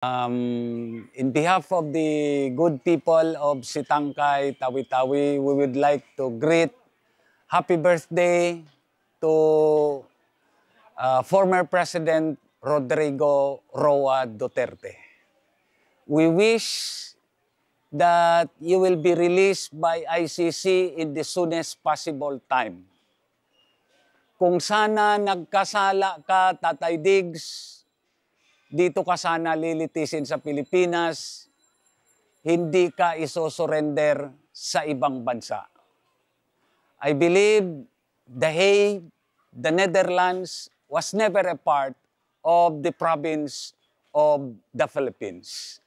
In behalf of the good people of Sitangkay, Tawi-Tawi, we would like to greet happy birthday to former President Rodrigo Roa Duterte. We wish that you will be released by ICC in the soonest possible time. Kung sana nagkasala ka, Tatay Diggs, dito ka sana lilitisin sa Pilipinas, hindi ka isosurrender sa ibang bansa. I believe The Hague, the Netherlands, was never a part of the province of the Philippines,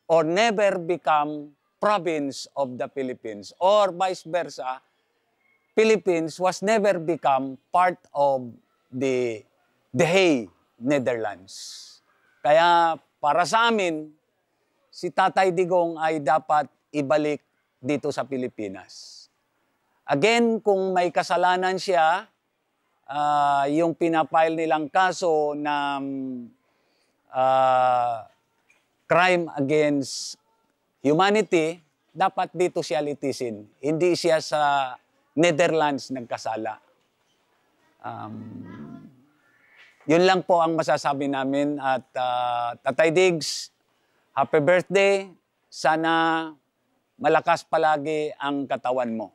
or never become province of the Philippines, or vice versa, Philippines was never become part of the Hague, Netherlands. Kaya para sa amin, si Tatay Digong ay dapat ibalik dito sa Pilipinas. Again, kung may kasalanan siya, yung pinapile nilang kaso ng crime against humanity, dapat dito siya litisin. Hindi siya sa Netherlands nagkasala. Yun lang po ang masasabi namin at Tatay Diggs, happy birthday. Sana malakas palagi ang katawan mo.